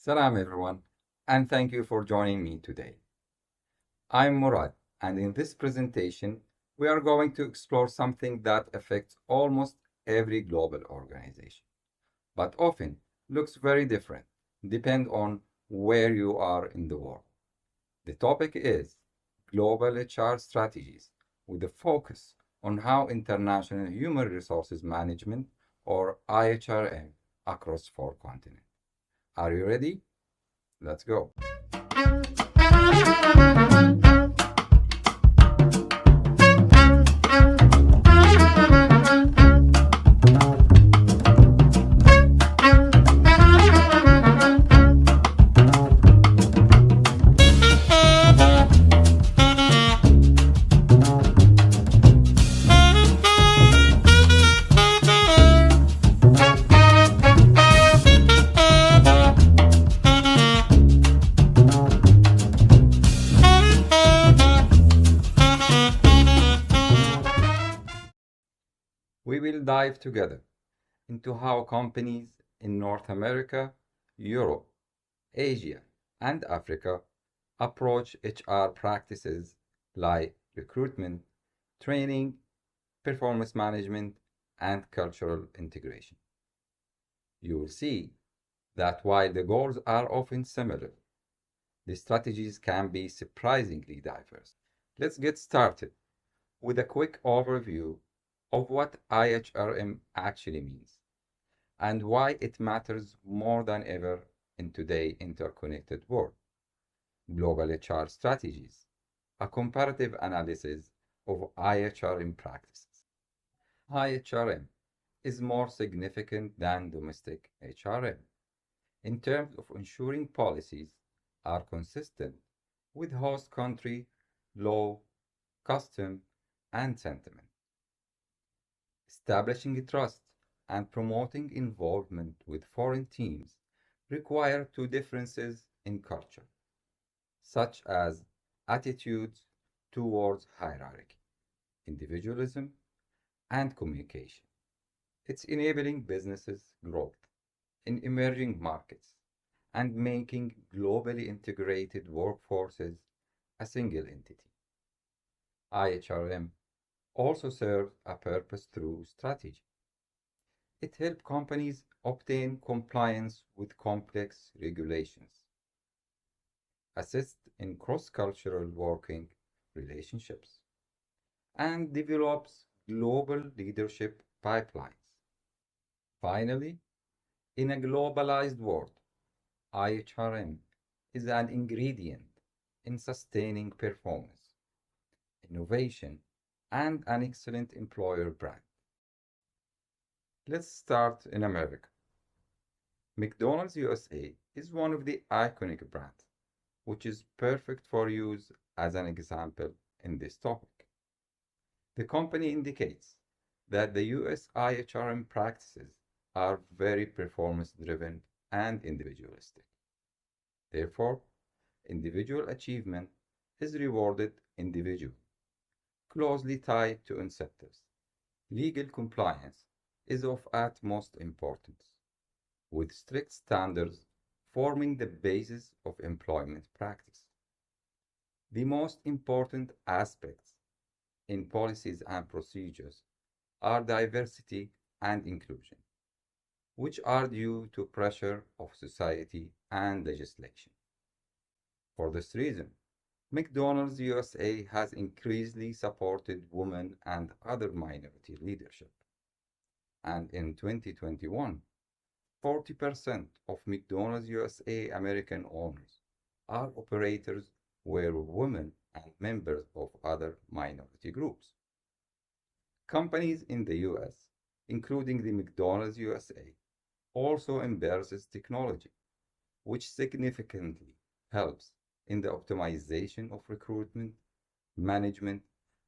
Salam everyone, and thank you for joining me today. I'm Murad, and in this presentation, we are going to explore something that affects almost every global organization, but often looks very different, depend on where you are in the world. The topic is global HR strategies with a focus on how international human resources management or IHRM across four continents. Are you ready? Let's go. We will dive together into how companies in North America, Europe, Asia, and Africa approach HR practices like recruitment, training, performance management, and cultural integration. You will see that while the goals are often similar, the strategies can be surprisingly diverse. Let's get started with a quick overview of what IHRM actually means and why it matters more than ever in today's interconnected world. Global HR strategies, a comparative analysis of IHRM practices. IHRM is more significant than domestic HRM in terms of ensuring policies are consistent with host country law, custom, and sentiment. Establishing trust and promoting involvement with foreign teams require two differences in culture, such as attitudes towards hierarchy, individualism, and communication. It's enabling businesses' growth in emerging markets and making globally integrated workforces a single entity. IHRM also serves a purpose through strategy. It helps companies obtain compliance with complex regulations, assist in cross-cultural working relationships, and develops global leadership pipelines. Finally, in a globalized world, IHRM is an ingredient in sustaining performance, innovation, and an excellent employer brand. Let's start in America. McDonald's USA is one of the iconic brands, which is perfect for use as an example in this topic. The company indicates that the US IHRM practices are very performance driven and individualistic. Therefore, individual achievement is rewarded individually, closely tied to incentives. Legal compliance is of utmost importance, with strict standards forming the basis of employment practice. The most important aspects in policies and procedures are diversity and inclusion, which are due to pressure of society and legislation. For this reason, McDonald's USA has increasingly supported women and other minority leadership. And in 2021, 40% of McDonald's USA American owners are operators were women and members of other minority groups. Companies in the US, including the McDonald's USA, also embraces technology, which significantly helps in the optimization of recruitment, management,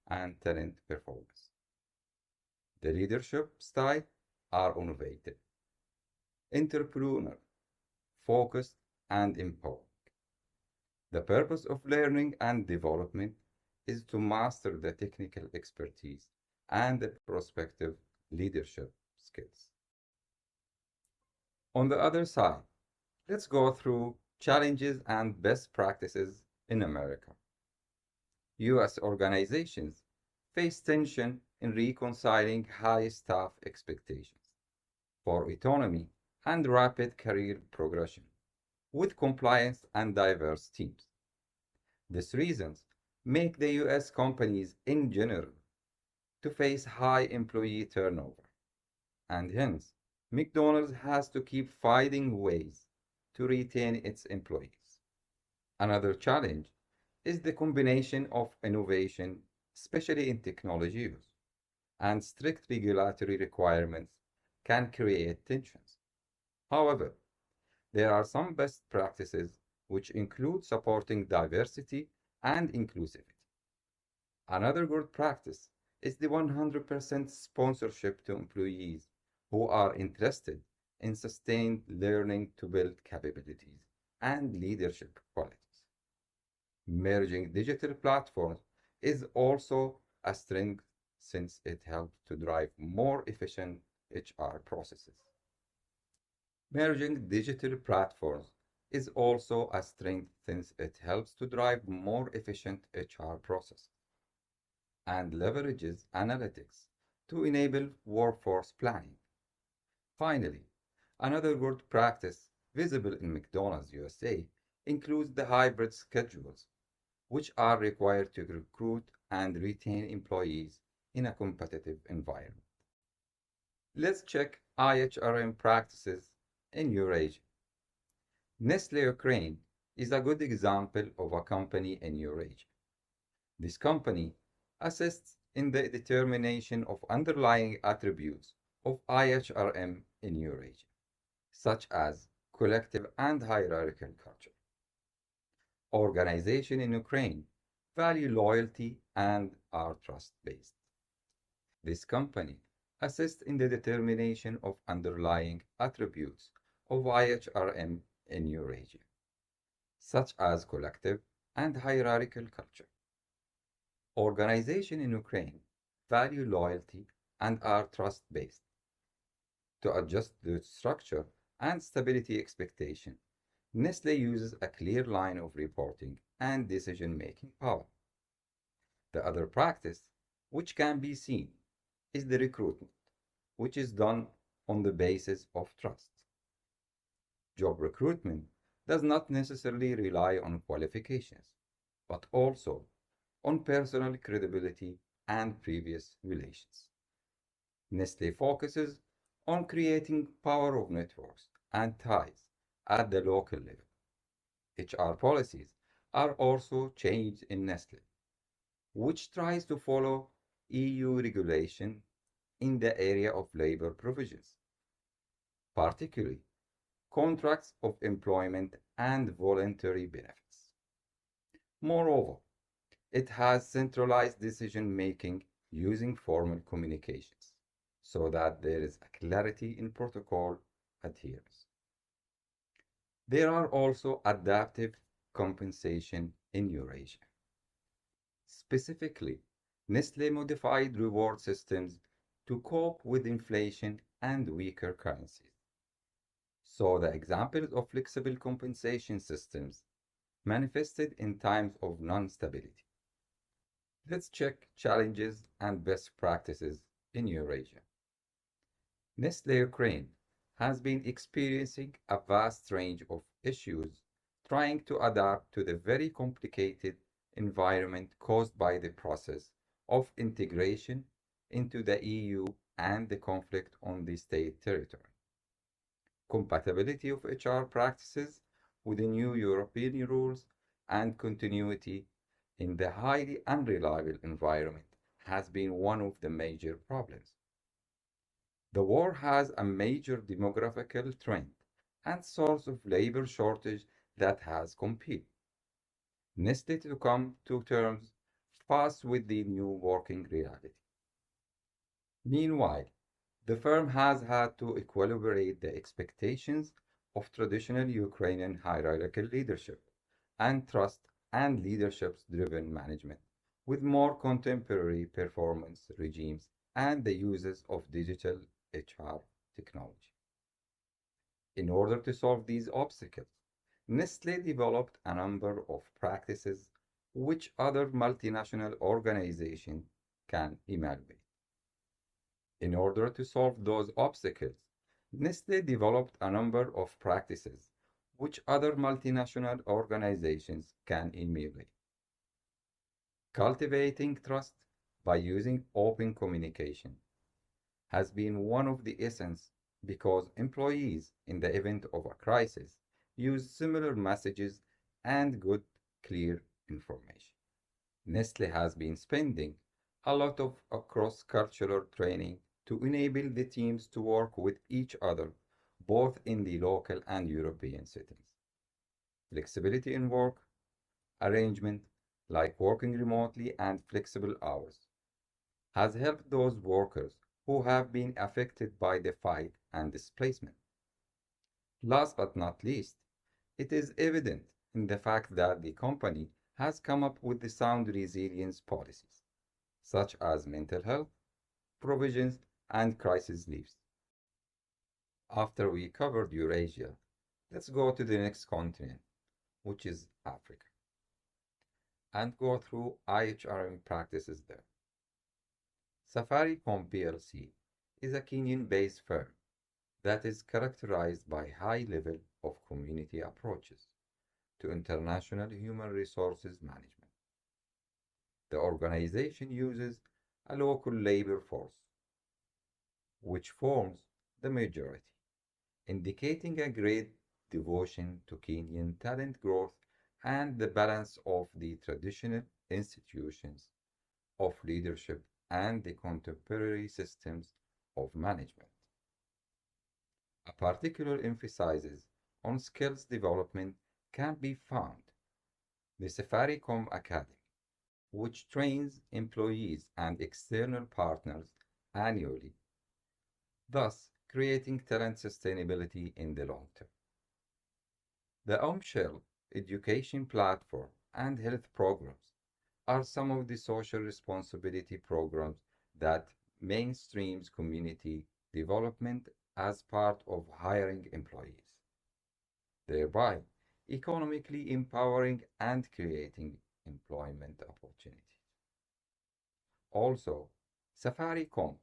and talent performance. The leadership style are innovative, entrepreneur, focused, and empowering. The purpose of learning and development is to master the technical expertise and the prospective leadership skills. On the other side, Let's go through challenges and best practices in America. US organizations face tension in reconciling high staff expectations for autonomy and rapid career progression with compliance and diverse teams. These reasons make the US companies in general to face high employee turnover, and hence McDonald's has to keep finding ways to retain its employees. Another challenge is the combination of innovation, especially in technology use, and strict regulatory requirements can create tensions. However, there are some best practices which include supporting diversity and inclusivity. Another good practice is the 100% sponsorship to employees who are interested in sustained learning to build capabilities and leadership qualities. Merging digital platforms is also a strength since it helps to drive more efficient HR processes. Merging digital platforms is also a strength since it helps to drive more efficient HR processes and leverages analytics to enable workforce planning. Finally, another good practice visible in McDonald's USA includes the hybrid schedules, which are required to recruit and retain employees in a competitive environment. Let's check IHRM practices in Eurasia. Nestle Ukraine is a good example of a company in Eurasia. This company assists in the determination of underlying attributes of IHRM in Eurasia, such as collective and hierarchical culture. Organizations in Ukraine value loyalty and are trust-based. This company assists in the determination of underlying attributes of IHRM in Eurasia, such as collective and hierarchical culture. Organizations in Ukraine value loyalty and are trust-based. To adjust the structure and stability expectation, Nestle uses a clear line of reporting and decision-making power. The other practice, which can be seen, is the recruitment, which is done on the basis of trust. Job recruitment does not necessarily rely on qualifications, but also on personal credibility and previous relations. Nestle focuses on creating power of networks and ties at the local level. HR policies are also changed in Nestle, which tries to follow EU regulation in the area of labor provisions, particularly contracts of employment and voluntary benefits. Moreover, it has centralized decision making using formal communications so that there is a clarity in protocol adherence. There are also adaptive compensation in Eurasia. Specifically, Nestle modified reward systems to cope with inflation and weaker currencies. So the examples of flexible compensation systems manifested in times of non-stability. Let's check challenges and best practices in Eurasia. Nestle Ukraine has been experiencing a vast range of issues trying to adapt to the very complicated environment caused by the process of integration into the EU and the conflict on the state territory. Compatibility of HR practices with the new European rules and continuity in the highly unreliable environment has been one of the major problems. The war has a major demographical trend and source of labor shortage that has competed. Nestle to come to terms fast with the new working reality. Meanwhile, the firm has had to equilibrate the expectations of traditional Ukrainian hierarchical leadership and trust and leadership-driven management with more contemporary performance regimes and the uses of digital HR technology. In order to solve these obstacles, Nestle developed a number of practices which other multinational organizations can evaluate. In order to solve those obstacles, Nestle developed a number of practices which other multinational organizations can emulate. Cultivating trust by using open communication has been one of the essence because employees in the event of a crisis use similar messages and good, clear information. Nestle has been spending a lot of cross-cultural training to enable the teams to work with each other, both in the local and European settings. Flexibility in work arrangement, like working remotely and flexible hours, has helped those workers who have been affected by the fight and displacement. Last but not least, it is evident in the fact that the company has come up with the sound resilience policies, such as mental health, provisions, and crisis leaves. After we covered Eurasia, let's go to the next continent, which is Africa, and go through IHRM practices there. Safaricom PLC is a Kenyan-based firm that is characterized by high level of community approaches to international human resources management. The organization uses a local labor force, which forms the majority, indicating a great devotion to Kenyan talent growth and the balance of the traditional institutions of leadership and the contemporary systems of management. A particular emphasis on skills development can be found the Safaricom Academy, which trains employees and external partners annually, thus creating talent sustainability in the long term. The Shell education platform and health programs are some of the social responsibility programs that mainstreams community development as part of hiring employees, thereby economically empowering and creating employment opportunities. Also, Safaricom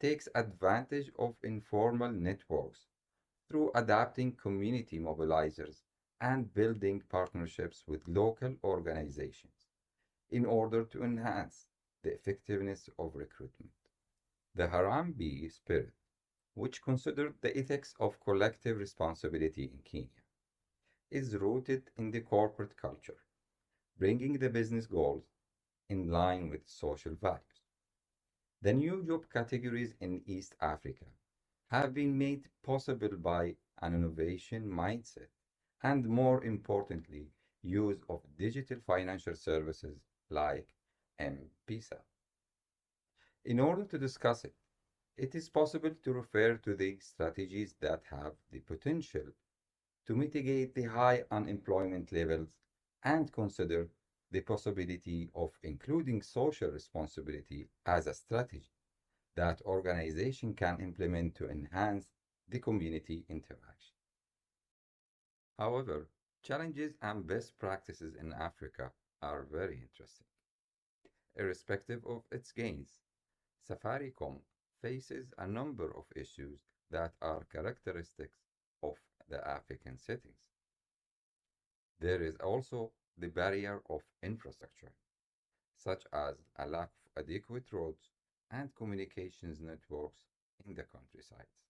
takes advantage of informal networks through adapting community mobilizers and building partnerships with local organizations in order to enhance the effectiveness of recruitment. The Harambee spirit, which considered the ethics of collective responsibility in Kenya, is rooted in the corporate culture, bringing the business goals in line with social values. The new job categories in East Africa have been made possible by an innovation mindset and, more importantly, use of digital financial services like M-Pesa. In order to discuss it, it is possible to refer to the strategies that have the potential to mitigate the high unemployment levels and consider the possibility of including social responsibility as a strategy that organization can implement to enhance the community interaction. However, challenges and best practices in Africa are very interesting. Irrespective of its gains, Safaricom faces a number of issues that are characteristics of the African settings. There is also the barrier of infrastructure, such as a lack of adequate roads and communications networks in the countrysides,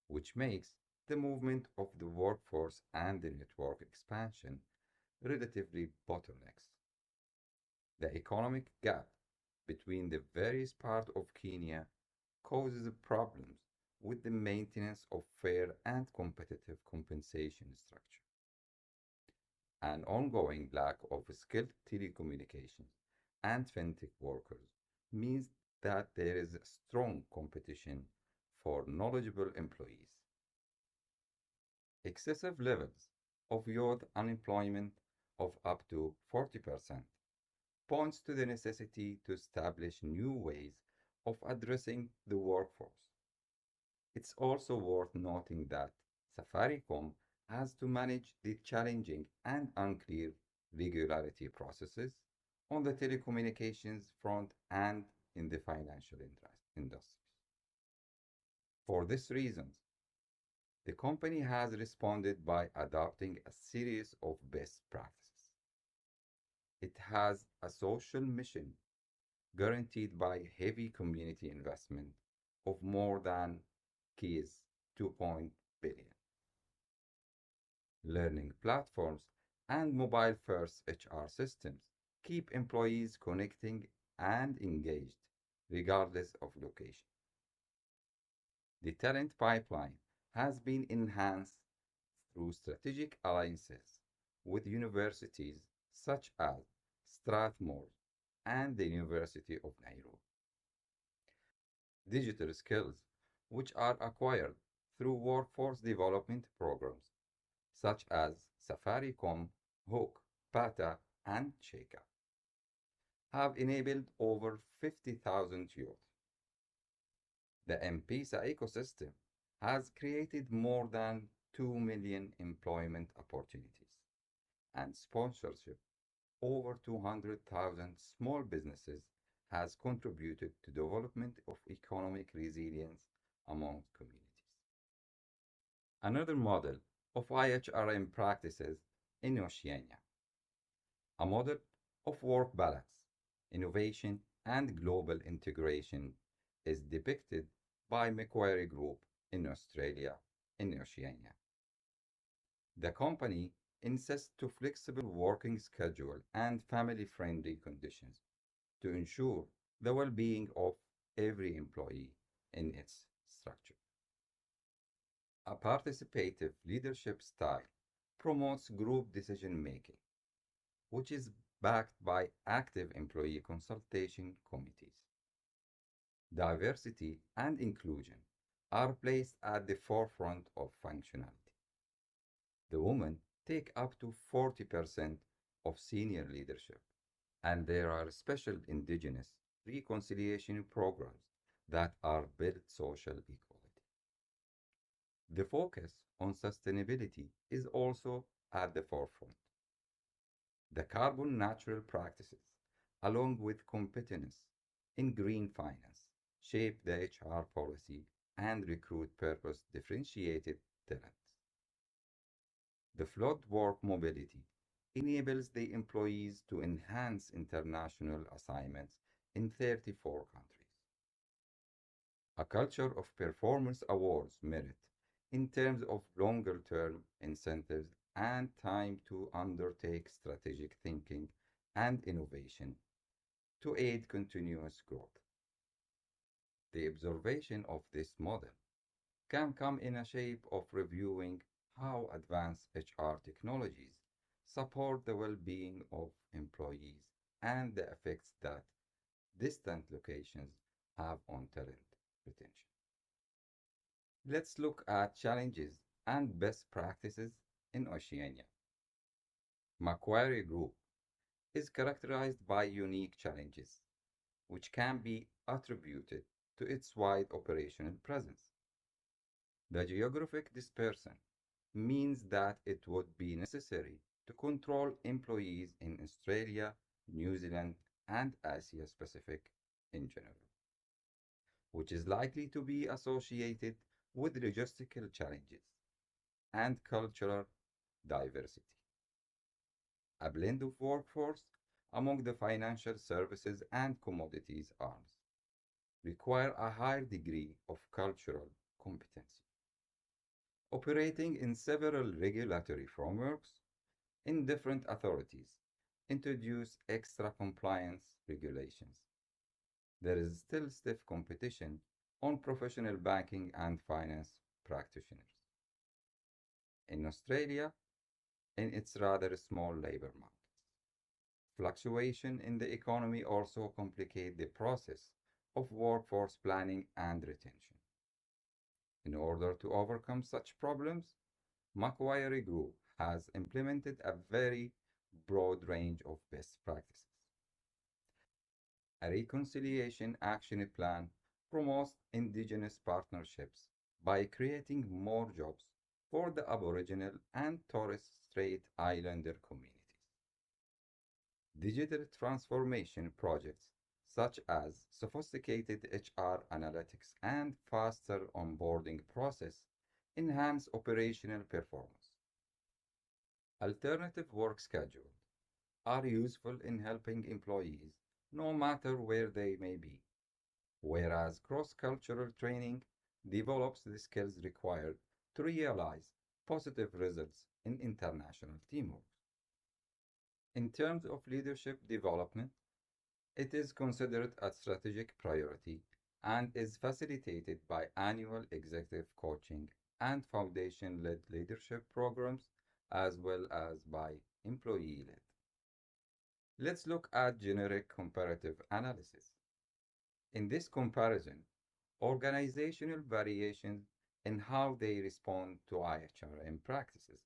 which makes the movement of the workforce and the network expansion relatively bottlenecks. The economic gap between the various parts of Kenya causes problems with the maintenance of fair and competitive compensation structure. An ongoing lack of skilled telecommunications and fintech workers means that there is strong competition for knowledgeable employees. Excessive levels of youth unemployment of up to 40% points to the necessity to establish new ways of addressing the workforce. It's also worth noting that Safaricom has to manage the challenging and unclear regulatory processes on the telecommunications front and in the financial industries. For this reason, the company has responded by adopting a series of best practices. It has a social mission guaranteed by heavy community investment of more than keys 2 billion. Learning platforms and mobile-first HR systems keep employees connecting and engaged regardless of location. The talent pipeline has been enhanced through strategic alliances with universities such as Strathmore and the University of Nairobi. Digital skills, which are acquired through workforce development programs such as Safaricom, Hook, Pata, and Sheka, have enabled over 50,000 youth. The M-Pesa ecosystem has created more than 2 million employment opportunities and sponsorship. Over 200,000 small businesses has contributed to development of economic resilience among communities. Another model of IHRM practices in Oceania, a model of work balance, innovation, and global integration is depicted by Macquarie Group in Australia in Oceania. The company insists to flexible working schedule and family-friendly conditions to ensure the well-being of every employee in its structure. A participative leadership style promotes group decision-making, which is backed by active employee consultation committees. Diversity and inclusion are placed at the forefront of functionality. The women take up to 40% of senior leadership, and there are special indigenous reconciliation programs that are built social equality. The focus on sustainability is also at the forefront. The carbon neutral practices, along with competence in green finance, shape the HR policy and recruit purpose differentiated talent. The flood work mobility enables the employees to enhance international assignments in 34 countries. A culture of performance awards merit in terms of longer term incentives and time to undertake strategic thinking and innovation to aid continuous growth. The observation of this model can come in a shape of reviewing how advanced HR technologies support the well-being of employees and the effects that distant locations have on talent retention. Let's look at challenges and best practices in Oceania. Macquarie Group is characterized by unique challenges, which can be attributed to its wide operational presence. The geographic dispersion means that it would be necessary to control employees in Australia, New Zealand, and Asia Pacific in general, which is likely to be associated with logistical challenges and cultural diversity. A blend of workforce among the financial services and commodities arms require a higher degree of cultural competency. Operating in several regulatory frameworks in different authorities introduce extra compliance regulations. There is still stiff competition on professional banking and finance practitioners. In Australia, in its rather small labor markets, fluctuation in the economy also complicate the process of workforce planning and retention. In order to overcome such problems, Macquarie Group has implemented a very broad range of best practices. A reconciliation action plan promotes indigenous partnerships by creating more jobs for the Aboriginal and Torres Strait Islander communities. Digital transformation projects such as sophisticated HR analytics and faster onboarding process enhance operational performance. Alternative work schedules are useful in helping employees no matter where they may be, whereas cross-cultural training develops the skills required to realize positive results in international teamwork. In terms of leadership development, it is considered a strategic priority and is facilitated by annual executive coaching and foundation-led leadership programs as well as by employee-led. Let's look at generic comparative analysis. In this comparison, organizational variations in how they respond to IHRM practices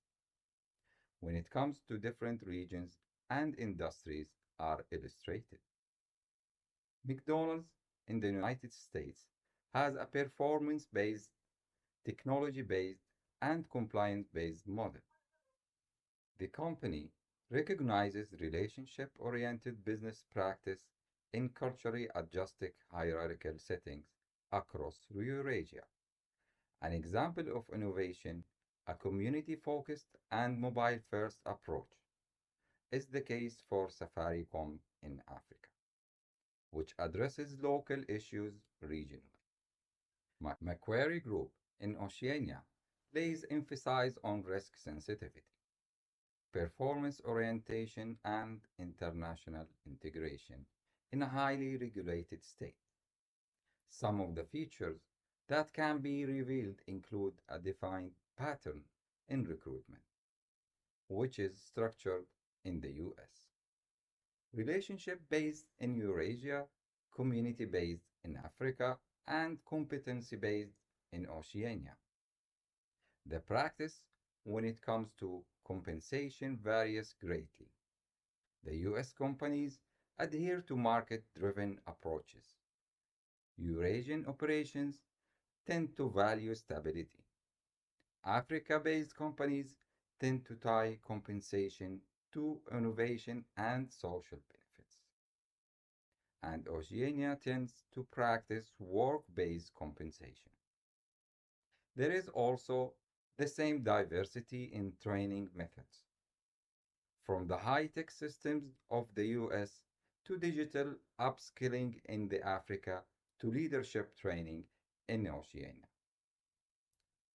when it comes to different regions and industries are illustrated. McDonald's in the United States has a performance-based, technology-based, and compliance-based model. The company recognizes relationship-oriented business practice in culturally adjusted hierarchical settings across Eurasia. An example of innovation, a community-focused and mobile-first approach, is the case for Safaricom in Africa, which addresses local issues regionally. Macquarie Group in Oceania lays emphasis on risk sensitivity, performance orientation, and international integration in a highly regulated state. Some of the features that can be revealed include a defined pattern in recruitment, which is structured in the US, relationship based in Eurasia, community based in Africa, and competency based in Oceania. The practice when it comes to compensation varies greatly. The US companies adhere to market driven approaches. Eurasian operations tend to value stability. Africa based companies tend to tie compensation to innovation and social benefits. And Oceania tends to practice work based compensation. There is also the same diversity in training methods, from the high tech systems of the US to digital upskilling in the Africa to leadership training in Oceania.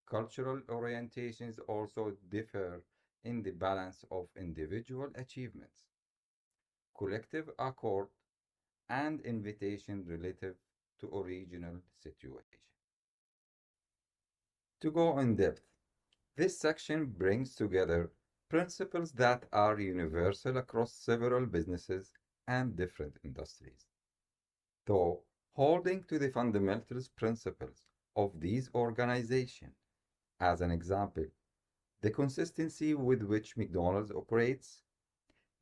Cultural orientations also differ in the balance of individual achievements, collective accord, and invitation relative to original situation. To go in depth, this section brings together principles that are universal across several businesses and different industries. Though holding to the fundamental principles of these organizations, as an example, the consistency with which McDonald's operates,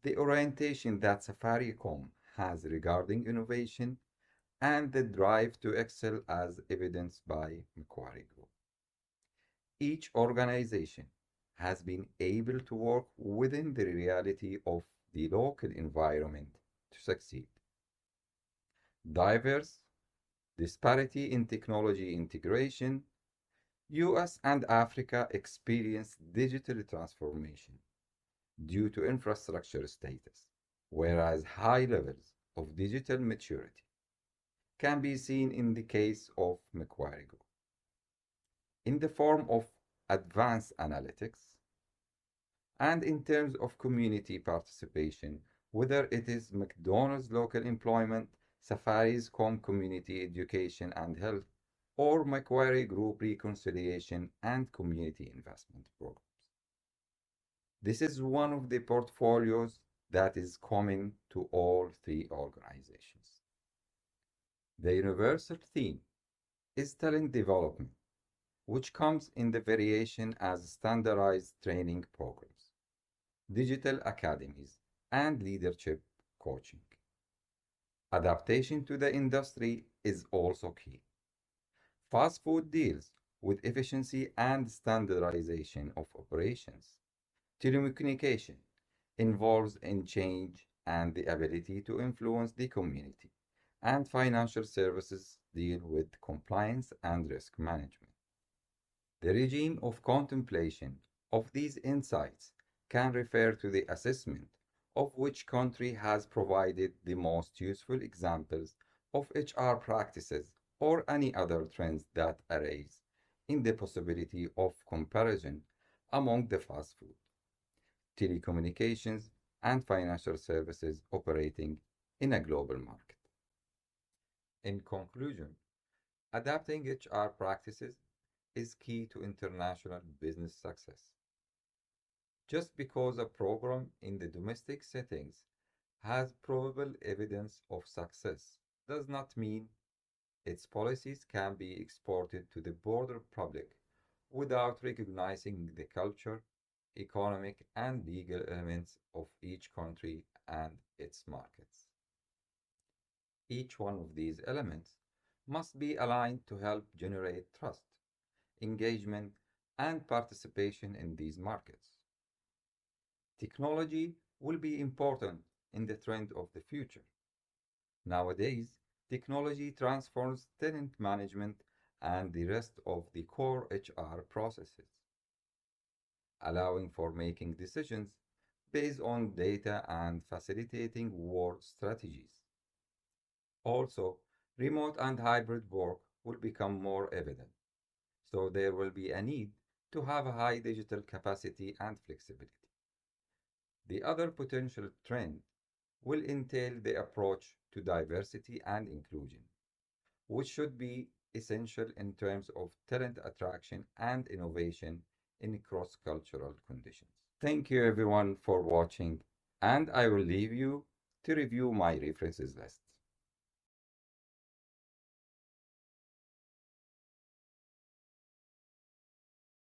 the orientation that Safaricom has regarding innovation, and the drive to excel as evidenced by Macquarie Group. Each organization has been able to work within the reality of the local environment to succeed. Diverse, disparity in technology integration, US and Africa experience digital transformation due to infrastructure status, whereas high levels of digital maturity can be seen in the case of Macquarie Group in the form of advanced analytics and in terms of community participation, whether it is McDonald's local employment, Safaricom community education and health, or Macquarie Group reconciliation and community investment programs. This is one of the portfolios that is common to all three organizations. The universal theme is talent development, which comes in the variation as standardized training programs, digital academies, and leadership coaching. Adaptation to the industry is also key. Fast food deals with efficiency and standardization of operations. Telecommunication involves in change and the ability to influence the community, and financial services deal with compliance and risk management. The regime of contemplation of these insights can refer to the assessment of which country has provided the most useful examples of HR practices or any other trends that arise in the possibility of comparison among the fast food, telecommunications, and financial services operating in a global market. In conclusion, adapting HR practices is key to international business success. Just because a program in the domestic settings has probable evidence of success does not mean its policies can be exported to the broader public without recognizing the culture, economic, and legal elements of each country and its markets. Each one of these elements must be aligned to help generate trust, engagement, and participation in these markets. Technology will be important in the trend of the future. Nowadays, technology transforms talent management and the rest of the core HR processes, allowing for making decisions based on data and facilitating work strategies. Also, remote and hybrid work will become more evident, so there will be a need to have a high digital capacity and flexibility. The other potential trend will entail the approach to diversity and inclusion, which should be essential in terms of talent attraction and innovation in cross-cultural conditions. Thank you everyone for watching, and I will leave you to review my references list.